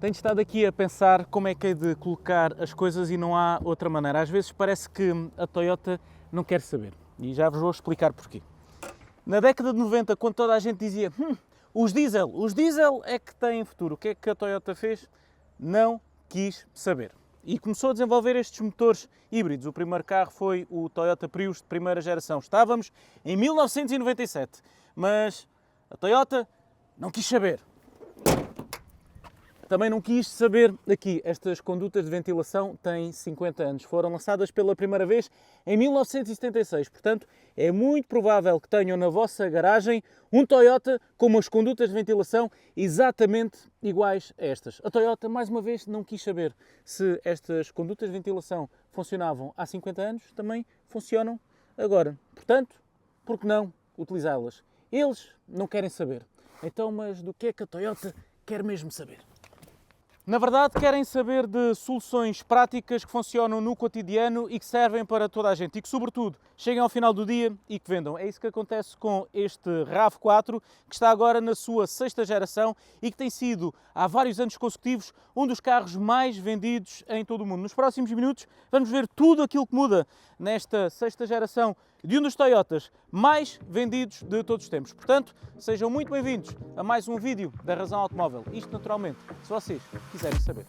Tenho estado aqui a pensar como é que hei de colocar as coisas e não há outra maneira. Às vezes parece que a Toyota não quer saber. E já vos vou explicar porquê. Na década de 90, quando toda a gente dizia os diesel é que têm futuro, o que é que a Toyota fez? Não quis saber. E começou a desenvolver estes motores híbridos. O primeiro carro foi o Toyota Prius de primeira geração. Estávamos em 1997, mas a Toyota não quis saber. Também não quis saber aqui. Estas condutas de ventilação têm 50 anos. Foram lançadas pela primeira vez em 1976. Portanto, é muito provável que tenham na vossa garagem um Toyota com umas condutas de ventilação exatamente iguais a estas. A Toyota, mais uma vez, não quis saber se estas condutas de ventilação funcionavam há 50 anos, também funcionam agora. Portanto, por que não utilizá-las? Eles não querem saber. Então, mas do que é que a Toyota quer mesmo saber? Na verdade, querem saber de soluções práticas que funcionam no cotidiano e que servem para toda a gente e que, sobretudo, cheguem ao final do dia e que vendam. É isso que acontece com este RAV4, que está agora na sua sexta geração e que tem sido, há vários anos consecutivos, um dos carros mais vendidos em todo o mundo. Nos próximos minutos vamos ver tudo aquilo que muda nesta sexta geração de um dos Toyotas mais vendidos de todos os tempos. Portanto, sejam muito bem-vindos a mais um vídeo da Razão Automóvel. Isto, naturalmente, se vocês quiserem saber.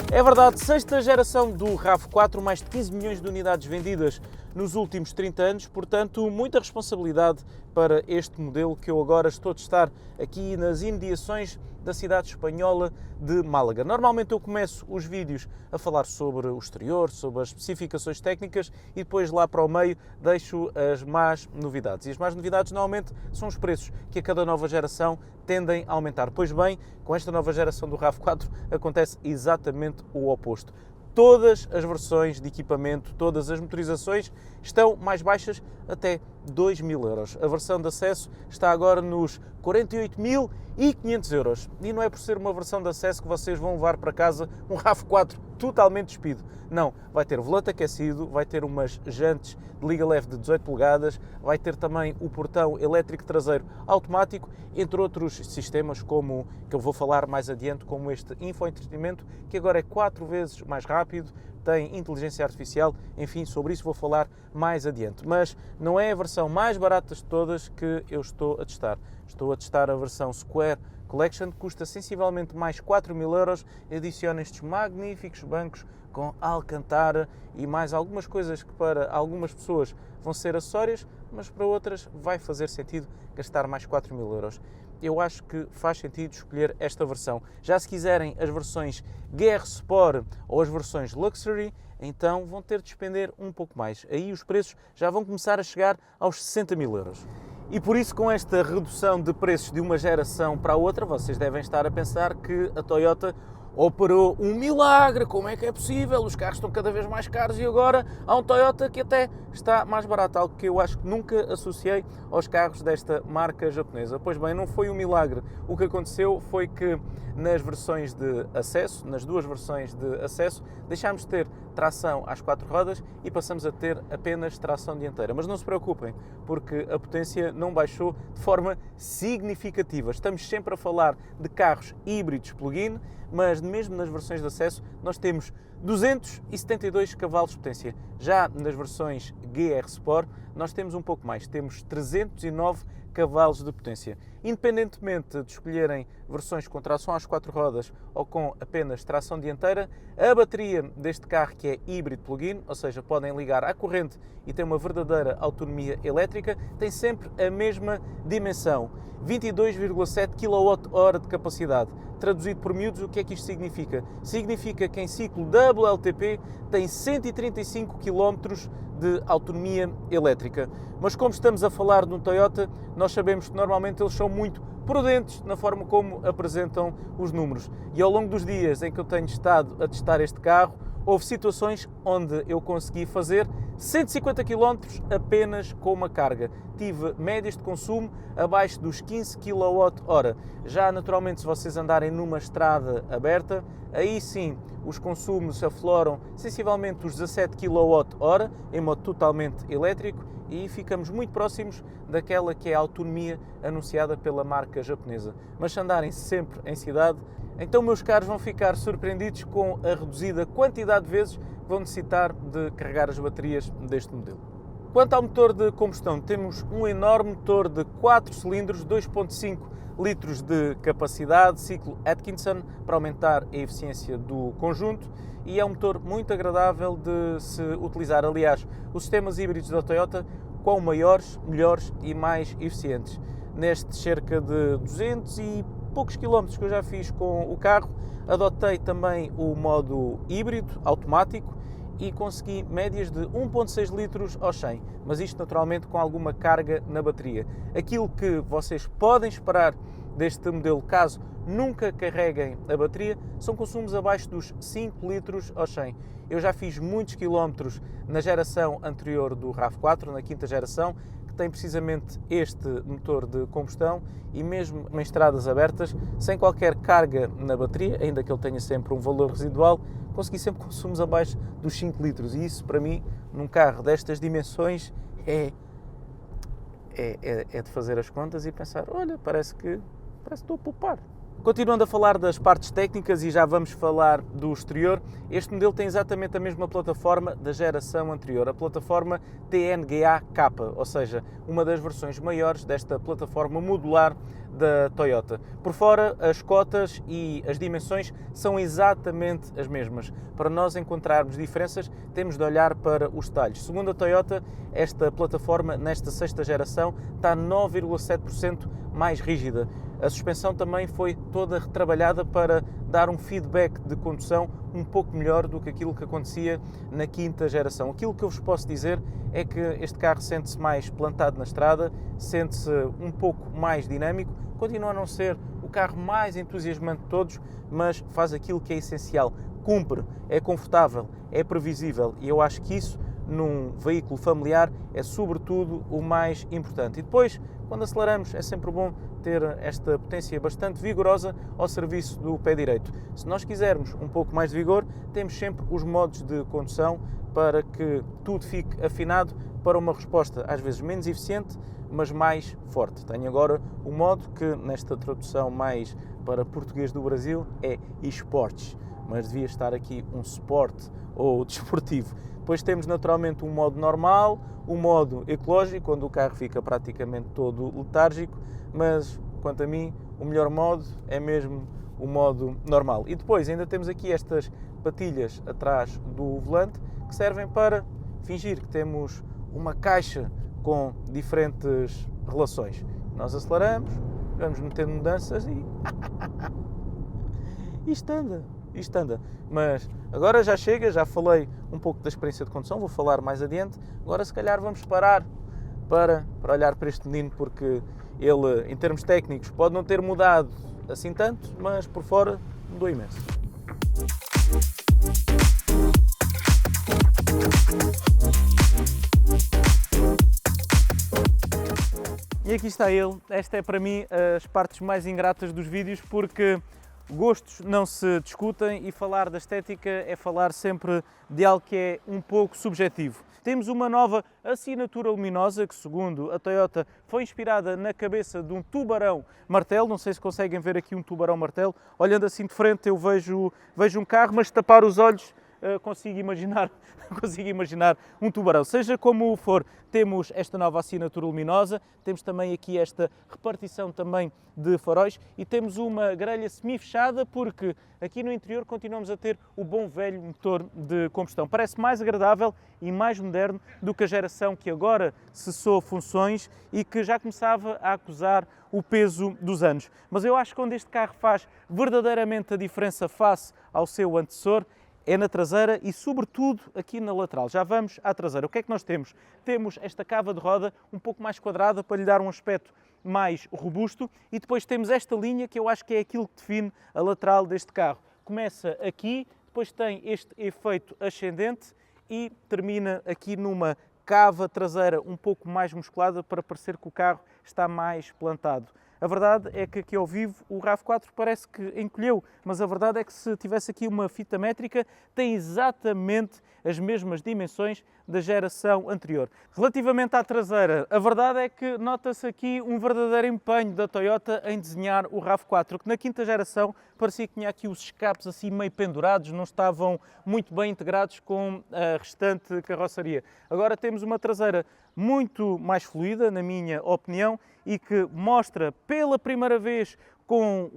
É verdade, sexta geração do RAV4, mais de 15 milhões de unidades vendidas nos últimos 30 anos, portanto, muita responsabilidade para este modelo que eu agora estou a testar aqui nas imediações da cidade espanhola de Málaga. Normalmente eu começo os vídeos a falar sobre o exterior, sobre as especificações técnicas e depois lá para o meio deixo as más novidades. E as más novidades normalmente são os preços que a cada nova geração tendem a aumentar. Pois bem, com esta nova geração do RAV4 acontece exatamente o oposto. Todas as versões de equipamento, todas as motorizações estão mais baixas até 2.000 euros. A versão de acesso está agora nos 48.500 euros. E não é por ser uma versão de acesso que vocês vão levar para casa um RAV4 totalmente despido. Não, vai ter volante aquecido, vai ter umas jantes de liga leve de 18 polegadas, vai ter também o portão elétrico traseiro automático, entre outros sistemas como, que eu vou falar mais adiante, como este infoentretenimento, que agora é 4 vezes mais rápido, tem inteligência artificial, enfim, sobre isso vou falar mais adiante. Mas não é a versão mais barata de todas que eu estou a testar. Estou a testar a versão Square Collection, que custa sensivelmente mais 4.000 euros, adiciona estes magníficos bancos com alcantara e mais algumas coisas que para algumas pessoas vão ser acessórias, mas para outras vai fazer sentido gastar mais 4.000 euros. Eu acho que faz sentido escolher esta versão. Já se quiserem as versões GR Sport ou as versões Luxury, então vão ter de despender um pouco mais. Aí os preços já vão começar a chegar aos 60.000 euros. E por isso, com esta redução de preços de uma geração para a outra, vocês devem estar a pensar que a Toyota operou um milagre. Como é que é possível? Os carros estão cada vez mais caros e agora há um Toyota que até está mais barato, algo que eu acho que nunca associei aos carros desta marca japonesa. Pois bem, não foi um milagre. O que aconteceu foi que nas versões de acesso, nas duas versões de acesso, deixámos de ter tração às 4 rodas e passamos a ter apenas tração dianteira. Mas não se preocupem, porque a potência não baixou de forma significativa. Estamos sempre a falar de carros híbridos plug-in, mas mesmo nas versões de acesso nós temos 272 cavalos de potência. Já nas versões GR Sport nós temos um pouco mais, temos 309 cavalos de potência. Independentemente de escolherem versões com tração às 4 rodas ou com apenas tração dianteira, a bateria deste carro, que é híbrido plug-in, ou seja, podem ligar à corrente e tem uma verdadeira autonomia elétrica, tem sempre a mesma dimensão, 22,7 kWh de capacidade. Traduzido por miúdos, o que é que isto significa? Significa que em ciclo WLTP tem 135 km de autonomia elétrica. Mas como estamos a falar de um Toyota, nós sabemos que normalmente eles são muito prudentes na forma como apresentam os números. E ao longo dos dias em que eu tenho estado a testar este carro, houve situações onde eu consegui fazer 150 km apenas com uma carga. Tive médias de consumo abaixo dos 15 kWh. Já naturalmente, se vocês andarem numa estrada aberta, aí sim os consumos afloram sensivelmente os 17 kWh em modo totalmente elétrico e ficamos muito próximos daquela que é a autonomia anunciada pela marca japonesa. Mas se andarem sempre em cidade, então, meus caros, vão ficar surpreendidos com a reduzida quantidade de vezes que vão necessitar de carregar as baterias deste modelo. Quanto ao motor de combustão, temos um enorme motor de 4 cilindros, 2.5 litros de capacidade, ciclo Atkinson, para aumentar a eficiência do conjunto, e é um motor muito agradável de se utilizar. Aliás, os sistemas híbridos da Toyota, quão maiores, melhores e mais eficientes. Nestes cerca de 200 e poucos quilómetros que eu já fiz com o carro, adotei também o modo híbrido automático e consegui médias de 1.6 litros ao 100, mas isto naturalmente com alguma carga na bateria. Aquilo que vocês podem esperar deste modelo, caso nunca carreguem a bateria, são consumos abaixo dos 5 litros ao 100. Eu já fiz muitos quilómetros na geração anterior do RAV4, na quinta geração, que tem precisamente este motor de combustão, e mesmo em estradas abertas, sem qualquer carga na bateria, ainda que ele tenha sempre um valor residual, consegui sempre consumos abaixo dos 5 litros, e isso para mim, num carro destas dimensões, é de fazer as contas e pensar, olha, parece que estou a poupar. Continuando a falar das partes técnicas, e já vamos falar do exterior, este modelo tem exatamente a mesma plataforma da geração anterior, a plataforma TNGA-K, ou seja, uma das versões maiores desta plataforma modular da Toyota. Por fora, as cotas e as dimensões são exatamente as mesmas. Para nós encontrarmos diferenças, temos de olhar para os detalhes. Segundo a Toyota, esta plataforma, nesta sexta geração, está 9,7% mais rígida. A suspensão também foi toda retrabalhada para dar um feedback de condução um pouco melhor do que aquilo que acontecia na quinta geração. Aquilo que eu vos posso dizer é que este carro sente-se mais plantado na estrada, sente-se um pouco mais dinâmico, continua a não ser o carro mais entusiasmante de todos, mas faz aquilo que é essencial, cumpre, é confortável, é previsível, e eu acho que isso, num veículo familiar, é sobretudo o mais importante. E depois, quando aceleramos, é sempre bom ter esta potência bastante vigorosa ao serviço do pé direito. Se nós quisermos um pouco mais de vigor, temos sempre os modos de condução para que tudo fique afinado para uma resposta às vezes menos eficiente, mas mais forte. Tenho agora o modo que, nesta tradução mais para português do Brasil, é esportes, mas devia estar aqui um sport ou desportivo. Depois temos naturalmente um modo normal, um modo ecológico, onde o carro fica praticamente todo letárgico, mas quanto a mim, o melhor modo é mesmo o modo normal. E depois ainda temos aqui estas patilhas atrás do volante que servem para fingir que temos uma caixa com diferentes relações. Nós aceleramos, vamos metendo mudanças e isto anda. Mas agora já chega, já falei um pouco da experiência de condução, vou falar mais adiante. Agora se calhar vamos parar para olhar para este menino, porque ele, em termos técnicos, pode não ter mudado assim tanto, mas por fora mudou imenso. E aqui está ele. Esta é para mim as partes mais ingratas dos vídeos, porque gostos não se discutem e falar da estética é falar sempre de algo que é um pouco subjetivo. Temos uma nova assinatura luminosa que, segundo a Toyota, foi inspirada na cabeça de um tubarão-martelo. Não sei se conseguem ver aqui um tubarão-martelo. Olhando assim de frente eu vejo um carro, mas se tapar os olhos consigo imaginar um tubarão. Seja como for, temos esta nova assinatura luminosa, temos também aqui esta repartição também de faróis e temos uma grelha semi-fechada, porque aqui no interior continuamos a ter o bom velho motor de combustão. Parece mais agradável e mais moderno do que a geração que agora cessou funções e que já começava a acusar o peso dos anos. Mas eu acho que onde este carro faz verdadeiramente a diferença face ao seu antecessor é na traseira e, sobretudo, aqui na lateral. Já vamos à traseira. O que é que nós temos? Temos esta cava de roda um pouco mais quadrada para lhe dar um aspecto mais robusto, e depois temos esta linha que eu acho que é aquilo que define a lateral deste carro. Começa aqui, depois tem este efeito ascendente e termina aqui numa cava traseira um pouco mais musculada para parecer que o carro está mais plantado. A verdade é que aqui ao vivo o RAV4 parece que encolheu, mas a verdade é que se tivesse aqui uma fita métrica tem exatamente as mesmas dimensões da geração anterior. Relativamente à traseira, a verdade é que nota-se aqui um verdadeiro empenho da Toyota em desenhar o RAV4, que na quinta geração parecia que tinha aqui os escapes assim meio pendurados, não estavam muito bem integrados com a restante carroceria. Agora temos uma traseira muito mais fluida, na minha opinião, e que mostra pela primeira vez com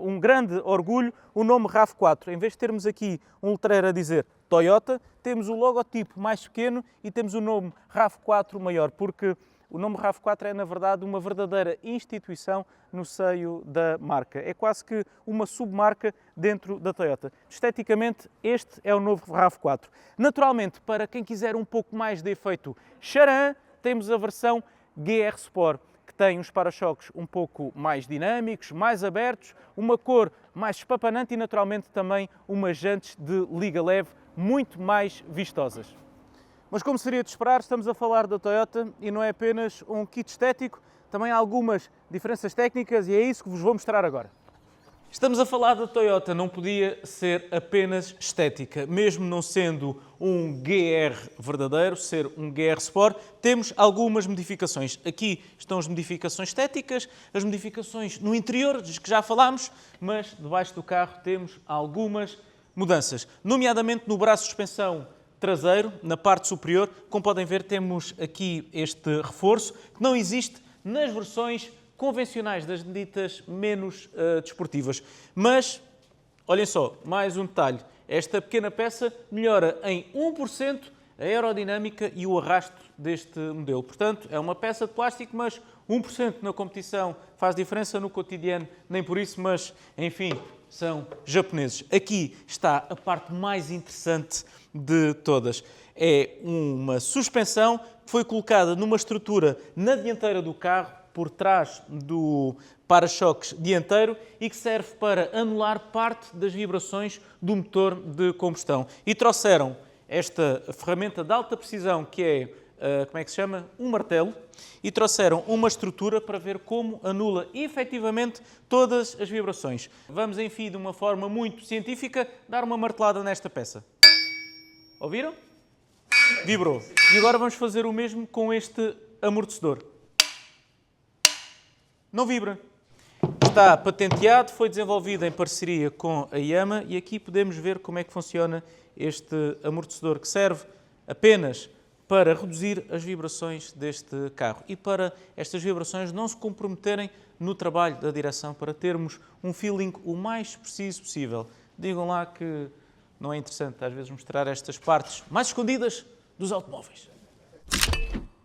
um grande orgulho o nome RAV4. Em vez de termos aqui um letreiro a dizer Toyota, temos o logotipo mais pequeno e temos o nome RAV4 maior, porque o nome RAV4 é, na verdade, uma verdadeira instituição no seio da marca. É quase que uma submarca dentro da Toyota. Esteticamente, este é o novo RAV4. Naturalmente, para quem quiser um pouco mais de efeito charan, temos a versão GR Sport, que tem uns para-choques um pouco mais dinâmicos, mais abertos, uma cor mais espapanante e, naturalmente, também umas jantes de liga leve muito mais vistosas. Mas como seria de esperar, estamos a falar da Toyota e não é apenas um kit estético, também há algumas diferenças técnicas e é isso que vos vou mostrar agora. Estamos a falar da Toyota, não podia ser apenas estética. Mesmo não sendo um GR verdadeiro, ser um GR Sport, temos algumas modificações. Aqui estão as modificações estéticas, as modificações no interior, que já falámos, mas debaixo do carro temos algumas mudanças, nomeadamente no braço de suspensão traseiro, na parte superior. Como podem ver, temos aqui este reforço que não existe nas versões convencionais das ditas menos desportivas. Mas, olhem só, mais um detalhe. Esta pequena peça melhora em 1% a aerodinâmica e o arrasto deste modelo. Portanto, é uma peça de plástico, mas 1% na competição faz diferença, no cotidiano nem por isso, mas, enfim, são japoneses. Aqui está a parte mais interessante de todas. É uma suspensão que foi colocada numa estrutura na dianteira do carro, por trás do para-choques dianteiro, e que serve para anular parte das vibrações do motor de combustão. E trouxeram esta ferramenta de alta precisão, que é, como é que se chama? Um martelo, e trouxeram uma estrutura para ver como anula efetivamente todas as vibrações. Vamos, enfim, de uma forma muito científica, dar uma martelada nesta peça. Ouviram? Vibrou. E agora vamos fazer o mesmo com este amortecedor. Não vibra. Está patenteado, foi desenvolvido em parceria com a Yamaha e aqui podemos ver como é que funciona este amortecedor, que serve apenas para reduzir as vibrações deste carro e para estas vibrações não se comprometerem no trabalho da direção, para termos um feeling o mais preciso possível. Digam lá que não é interessante às vezes mostrar estas partes mais escondidas dos automóveis.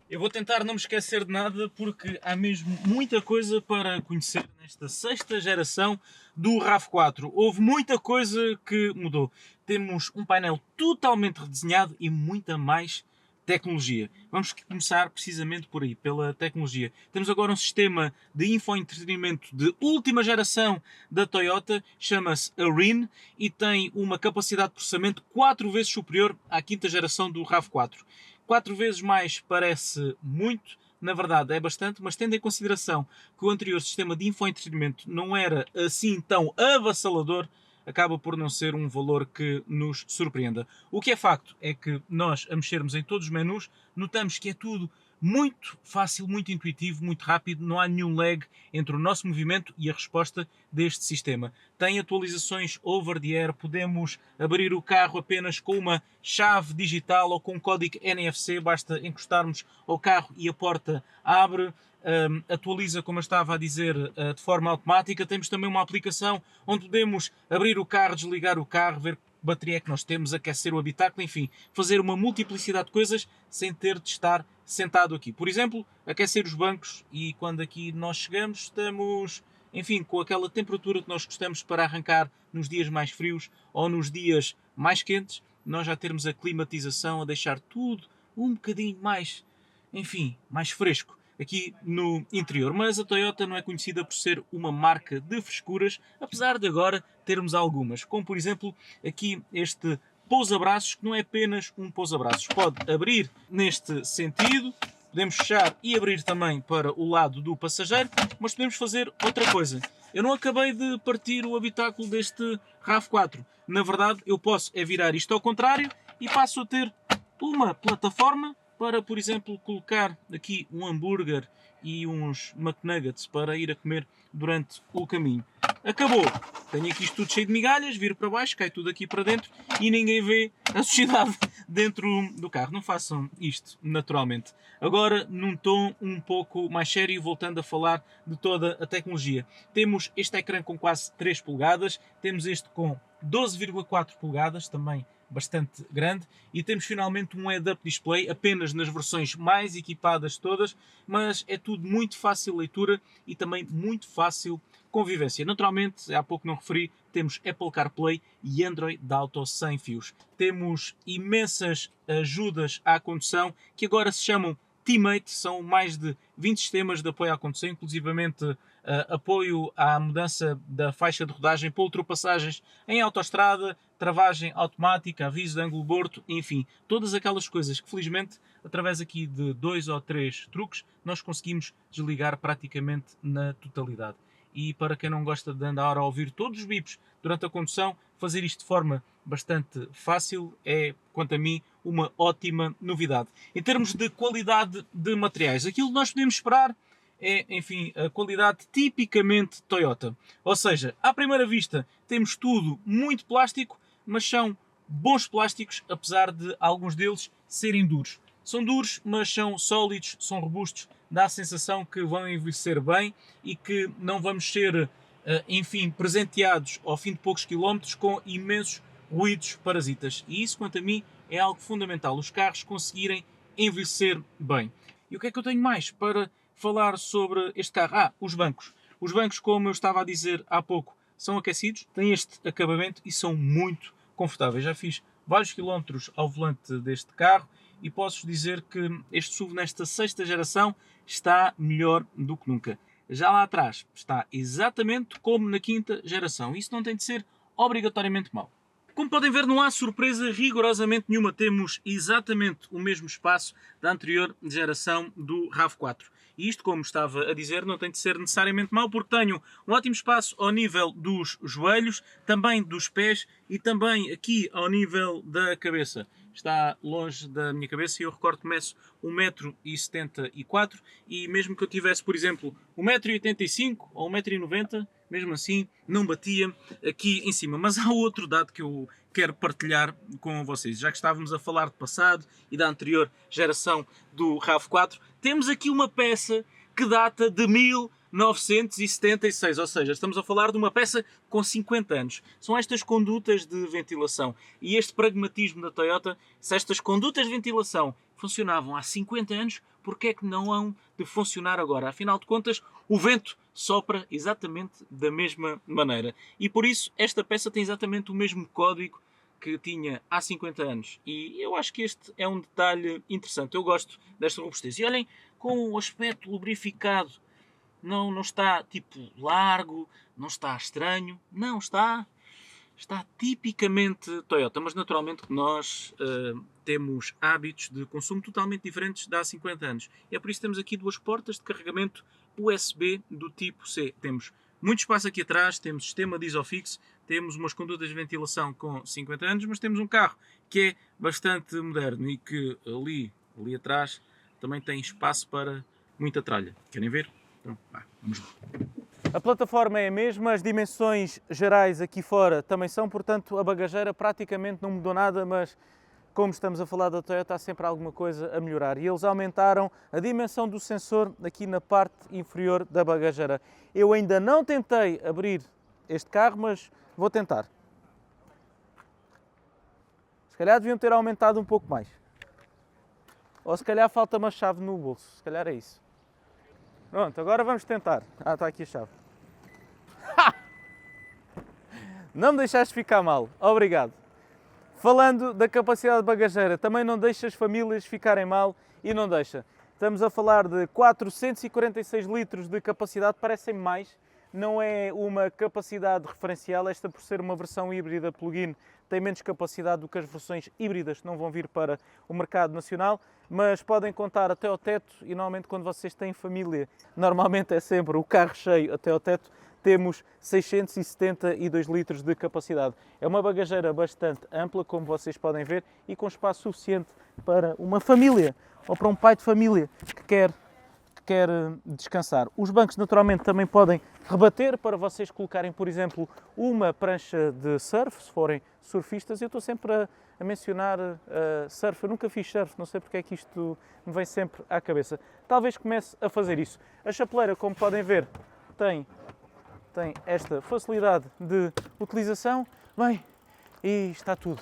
Eu vou tentar não me esquecer de nada porque há mesmo muita coisa para conhecer nesta sexta geração do RAV4. Houve muita coisa que mudou. Temos um painel totalmente redesenhado e muita mais tecnologia. Vamos começar precisamente por aí, pela tecnologia. Temos agora um sistema de infoentretenimento de última geração da Toyota, chama-se Arene e tem uma capacidade de processamento 4 vezes superior à quinta geração do RAV4. 4 vezes mais parece muito, na verdade é bastante, mas tendo em consideração que o anterior sistema de infoentretenimento não era assim tão avassalador, acaba por não ser um valor que nos surpreenda. O que é facto é que nós, a mexermos em todos os menus, notamos que é tudo muito fácil, muito intuitivo, muito rápido, não há nenhum lag entre o nosso movimento e a resposta deste sistema. Tem atualizações over the air, podemos abrir o carro apenas com uma chave digital ou com um código NFC, basta encostarmos ao carro e a porta abre. Atualiza, como eu estava a dizer, de forma automática. Temos também uma aplicação onde podemos abrir o carro, desligar o carro, ver que bateria é que nós temos, aquecer o habitáculo, enfim, fazer uma multiplicidade de coisas sem ter de estar sentado aqui. Por exemplo, aquecer os bancos e quando aqui nós chegamos estamos, enfim, com aquela temperatura que nós gostamos para arrancar nos dias mais frios ou nos dias mais quentes, nós já termos a climatização a deixar tudo um bocadinho mais, enfim, mais fresco aqui no interior. Mas a Toyota não é conhecida por ser uma marca de frescuras, apesar de agora termos algumas, como por exemplo aqui este pousa-braços, que não é apenas um pousa-braços. Pode abrir neste sentido, podemos fechar e abrir também para o lado do passageiro, mas podemos fazer outra coisa. Eu não acabei de partir o habitáculo deste RAV4. Na verdade, eu posso virar isto ao contrário e passo a ter uma plataforma para, por exemplo, colocar aqui um hambúrguer e uns McNuggets para ir a comer durante o caminho. Acabou! Tenho aqui isto tudo cheio de migalhas, viro para baixo, cai tudo aqui para dentro e ninguém vê a sujidade dentro do carro. Não façam isto, naturalmente. Agora, num tom um pouco mais sério, voltando a falar de toda a tecnologia. Temos este ecrã com quase 3 polegadas, temos este com 12,4 polegadas, também bastante grande, e temos finalmente um head-up display apenas nas versões mais equipadas todas, mas é tudo muito fácil leitura e também muito fácil convivência. Naturalmente, há pouco não referi, temos Apple CarPlay e Android Auto sem fios. Temos imensas ajudas à condução que agora se chamam Teammate, são mais de 20 sistemas de apoio à condução, inclusivamente apoio à mudança da faixa de rodagem para ultrapassagens em autoestrada, travagem automática, aviso de ângulo morto, enfim, todas aquelas coisas que felizmente, através aqui de 2 ou 3 truques, nós conseguimos desligar praticamente na totalidade. E para quem não gosta de andar a ouvir todos os bips durante a condução, fazer isto de forma bastante fácil é, quanto a mim, uma ótima novidade. Em termos de qualidade de materiais, aquilo que nós podemos esperar é, enfim, a qualidade tipicamente Toyota. Ou seja, à primeira vista temos tudo muito plástico, mas são bons plásticos, apesar de alguns deles serem duros. São duros, mas são sólidos, são robustos, dá a sensação que vão envelhecer bem e que não vamos ser, enfim, presenteados ao fim de poucos quilómetros com imensos ruídos parasitas. E isso, quanto a mim, é algo fundamental, os carros conseguirem envelhecer bem. E o que é que eu tenho mais para falar sobre este carro? Os bancos. Os bancos, como eu estava a dizer há pouco, são aquecidos, têm este acabamento e são muito confortáveis. Já fiz vários quilómetros ao volante deste carro e posso dizer que este SUV nesta 6ª geração está melhor do que nunca. Já lá atrás está exatamente como na 5ª geração. Isso não tem de ser obrigatoriamente mau. Como podem ver, não há surpresa rigorosamente nenhuma. Temos exatamente o mesmo espaço da anterior geração do RAV4. E isto, como estava a dizer, não tem de ser necessariamente mau, porque tenho um ótimo espaço ao nível dos joelhos, também dos pés e também aqui ao nível da cabeça. Está longe da minha cabeça e eu recordo que meço 1,74 m e mesmo que eu tivesse, por exemplo, 1,85 m ou 1,90 m, mesmo assim não batia aqui em cima. Mas há outro dado que eu quero partilhar com vocês. Já que estávamos a falar de passado e da anterior geração do RAV4, temos aqui uma peça que data de 1976, ou seja, estamos a falar de uma peça com 50 anos. São estas condutas de ventilação e este pragmatismo da Toyota. Se estas condutas de ventilação funcionavam há 50 anos, porque é que não hão de funcionar agora? Afinal de contas, o vento sopra exatamente da mesma maneira. E por isso, esta peça tem exatamente o mesmo código que tinha há 50 anos. E eu acho que este é um detalhe interessante. Eu gosto desta robustez. E olhem, com o aspecto lubrificado, não está tipo largo, não está estranho, não está tipicamente Toyota, mas naturalmente nós temos hábitos de consumo totalmente diferentes de há 50 anos. É por isso que temos aqui 2 portas de carregamento USB do tipo C. Temos muito espaço aqui atrás, temos sistema de Isofix, temos umas condutas de ventilação com 50 anos, mas temos um carro que é bastante moderno e que ali atrás também tem espaço para muita tralha. Querem ver? Então, vamos lá. A plataforma é a mesma, as dimensões gerais aqui fora também são, portanto a bagageira praticamente não mudou nada, mas como estamos a falar da Toyota há sempre alguma coisa a melhorar. E eles aumentaram a dimensão do sensor aqui na parte inferior da bagageira. Eu ainda não tentei abrir este carro, mas vou tentar. Se calhar deviam ter aumentado um pouco mais. Ou se calhar falta uma chave no bolso, se calhar é isso. Pronto, agora vamos tentar. Está aqui a chave. Não me deixaste ficar mal, obrigado. Falando da capacidade de bagageira, também não deixa as famílias ficarem mal e não deixa. Estamos a falar de 446 litros de capacidade, parecem mais, não é uma capacidade referencial, esta por ser uma versão híbrida plug-in tem menos capacidade do que as versões híbridas que não vão vir para o mercado nacional, mas podem contar até ao teto e normalmente quando vocês têm família, normalmente é sempre o carro cheio até ao teto, temos 672 litros de capacidade. É uma bagageira bastante ampla, como vocês podem ver, e com espaço suficiente para uma família ou para um pai de família que quer descansar. Os bancos naturalmente também podem rebater para vocês colocarem, por exemplo, uma prancha de surf, se forem surfistas. Eu estou sempre a mencionar surf, eu nunca fiz surf, não sei porque é que isto me vem sempre à cabeça. Talvez comece a fazer isso. A chapeleira, como podem ver, tem esta facilidade de utilização. Bem, e está tudo.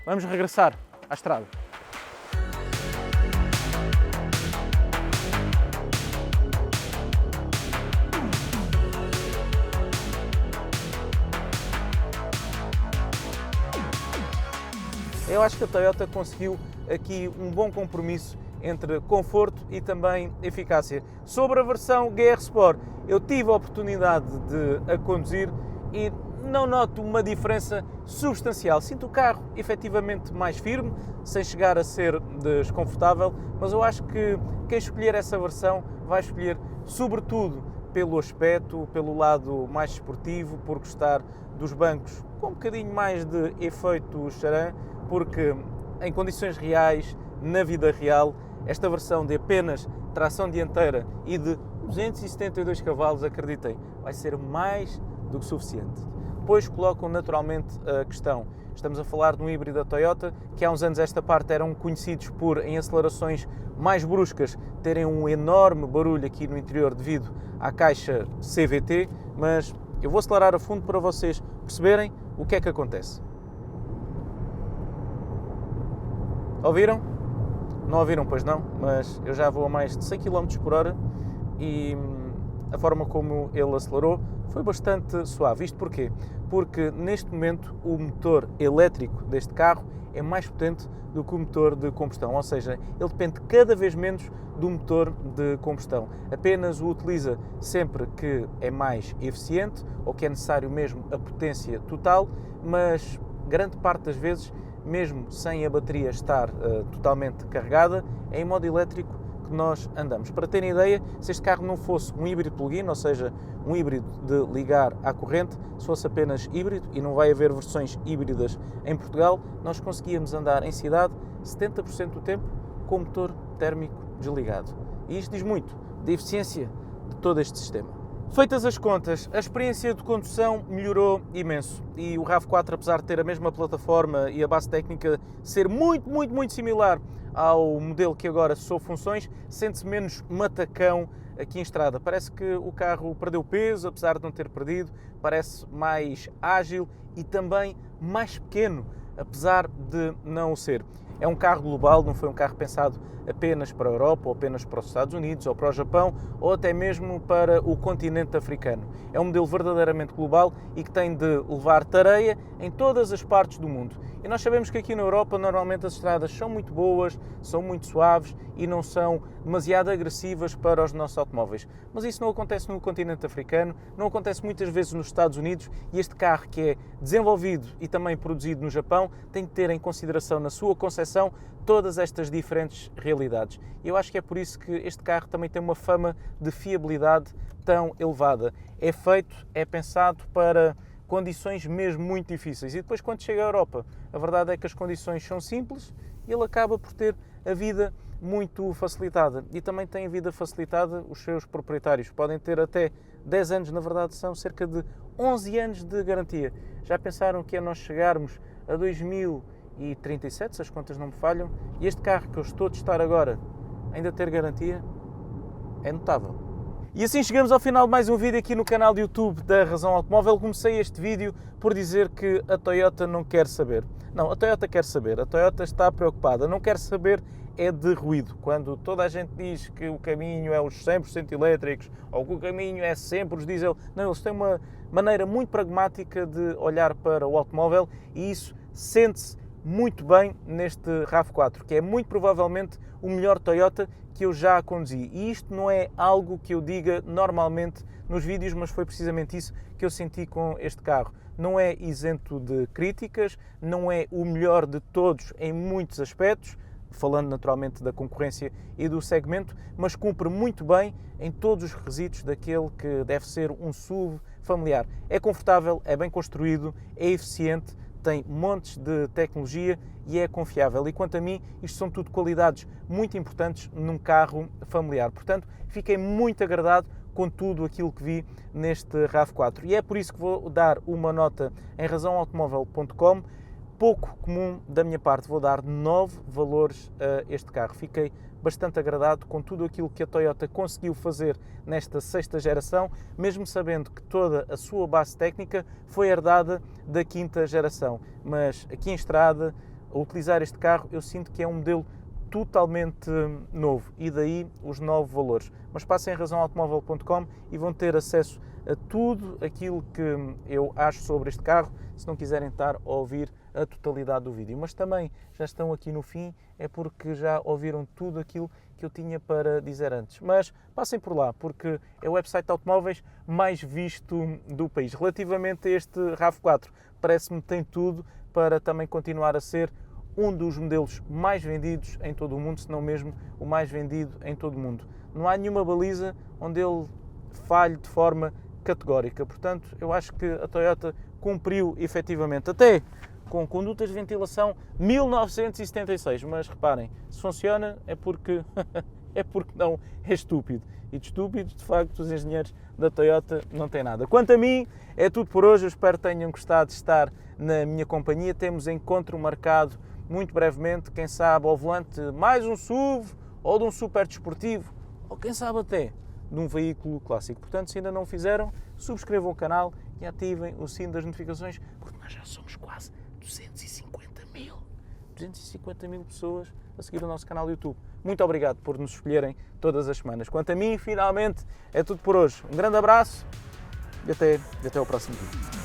Vamos regressar à estrada. Eu acho que a Toyota conseguiu aqui um bom compromisso entre conforto e também eficácia. Sobre a versão GR Sport, eu tive a oportunidade de a conduzir e não noto uma diferença substancial. Sinto o carro efetivamente mais firme, sem chegar a ser desconfortável, mas eu acho que quem escolher essa versão vai escolher sobretudo pelo aspecto, pelo lado mais esportivo, por gostar dos bancos com um bocadinho mais de efeito charan, porque em condições reais, na vida real, esta versão de apenas tração dianteira e de 272 cavalos, acreditem, vai ser mais do que suficiente. Depois colocam naturalmente a questão, estamos a falar de um híbrido da Toyota, que há uns anos esta parte eram conhecidos por, em acelerações mais bruscas, terem um enorme barulho aqui no interior devido à caixa CVT, mas eu vou acelerar a fundo para vocês perceberem o que é que acontece. Ouviram? Não ouviram, pois não, mas eu já vou a mais de 100 km por hora e a forma como ele acelerou foi bastante suave. Isto porquê? Porque neste momento o motor elétrico deste carro é mais potente do que o motor de combustão, ou seja, ele depende cada vez menos do motor de combustão. Apenas o utiliza sempre que é mais eficiente ou que é necessário mesmo a potência total, mas grande parte das vezes, mesmo sem a bateria estar totalmente carregada, é em modo elétrico que nós andamos. Para terem ideia, se este carro não fosse um híbrido plug-in, ou seja, um híbrido de ligar à corrente, se fosse apenas híbrido, e não vai haver versões híbridas em Portugal, nós conseguíamos andar em cidade 70% do tempo com o motor térmico desligado. E isto diz muito da eficiência de todo este sistema. Feitas as contas, a experiência de condução melhorou imenso e o RAV4, apesar de ter a mesma plataforma e a base técnica ser muito similar ao modelo que agora sob funções, sente-se menos matacão aqui em estrada. Parece que o carro perdeu peso, apesar de não ter perdido, parece mais ágil e também mais pequeno, apesar de não o ser. É um carro global, não foi um carro pensado apenas para a Europa, ou apenas para os Estados Unidos, ou para o Japão, ou até mesmo para o continente africano. É um modelo verdadeiramente global e que tem de levar tareia em todas as partes do mundo. E nós sabemos que aqui na Europa normalmente as estradas são muito boas, são muito suaves e não são demasiado agressivas para os nossos automóveis. Mas isso não acontece no continente africano, não acontece muitas vezes nos Estados Unidos, e este carro, que é desenvolvido e também produzido no Japão, tem que ter em consideração na sua concepção todas estas diferentes realidades. E eu acho que é por isso que este carro também tem uma fama de fiabilidade tão elevada. É feito, é pensado para condições mesmo muito difíceis. E depois, quando chega à Europa, a verdade é que as condições são simples e ele acaba por ter a vida muito facilitada. E também tem a vida facilitada os seus proprietários. Podem ter até 10 anos, na verdade são cerca de 11 anos de garantia. Já pensaram que é nós chegarmos a 2037, se as contas não me falham, e este carro que eu estou a testar agora ainda ter garantia? É notável. E assim chegamos ao final de mais um vídeo aqui no canal do YouTube da Razão Automóvel. Comecei este vídeo por dizer que a Toyota não quer saber. Não, a Toyota quer saber, a Toyota está preocupada, não quer saber é de ruído. Quando toda a gente diz que o caminho é os 100% elétricos ou que o caminho é sempre os diesel, não, eles têm uma maneira muito pragmática de olhar para o automóvel e isso sente-se muito bem neste RAV4, que é muito provavelmente o melhor Toyota que eu já conduzi. E isto não é algo que eu diga normalmente nos vídeos, mas foi precisamente isso que eu senti com este carro. Não é isento de críticas, não é o melhor de todos em muitos aspectos, falando naturalmente da concorrência e do segmento, mas cumpre muito bem em todos os requisitos daquele que deve ser um SUV familiar. É confortável, é bem construído, é eficiente, tem montes de tecnologia e é confiável. E quanto a mim, isto são tudo qualidades muito importantes num carro familiar. Portanto, fiquei muito agradado com tudo aquilo que vi neste RAV4. E é por isso que vou dar uma nota em razãoautomóvel.com. Pouco comum da minha parte, vou dar 9 valores a este carro. Fiquei bastante agradado com tudo aquilo que a Toyota conseguiu fazer nesta 6ª geração, mesmo sabendo que toda a sua base técnica foi herdada da 5ª geração. Mas aqui em estrada, a utilizar este carro, eu sinto que é um modelo totalmente novo e daí os 9 valores. Mas passem em razãoautomóvel.com e vão ter acesso a tudo aquilo que eu acho sobre este carro, se não quiserem estar a ouvir a totalidade do vídeo. Mas também já estão aqui no fim, é porque já ouviram tudo aquilo que eu tinha para dizer antes. Mas passem por lá, porque é o website de automóveis mais visto do país. Relativamente a este RAV4, parece-me que tem tudo para também continuar a ser um dos modelos mais vendidos em todo o mundo, se não mesmo o mais vendido em todo o mundo. Não há nenhuma baliza onde ele falhe de forma categórica. Portanto, eu acho que a Toyota cumpriu efetivamente, até com condutas de ventilação 1976, mas reparem, se funciona é porque não é estúpido. E de estúpidos, de facto, os engenheiros da Toyota não têm nada. Quanto a mim, é tudo por hoje. Eu espero que tenham gostado de estar na minha companhia. Temos encontro marcado muito brevemente, quem sabe ao volante mais um SUV ou de um super desportivo, ou quem sabe até de um veículo clássico. Portanto, se ainda não o fizeram, subscrevam o canal e ativem o sino das notificações, porque nós já somos quase 250 mil pessoas a seguir o nosso canal do YouTube. Muito obrigado por nos escolherem todas as semanas. Quanto a mim, finalmente, é tudo por hoje. Um grande abraço e até ao próximo vídeo.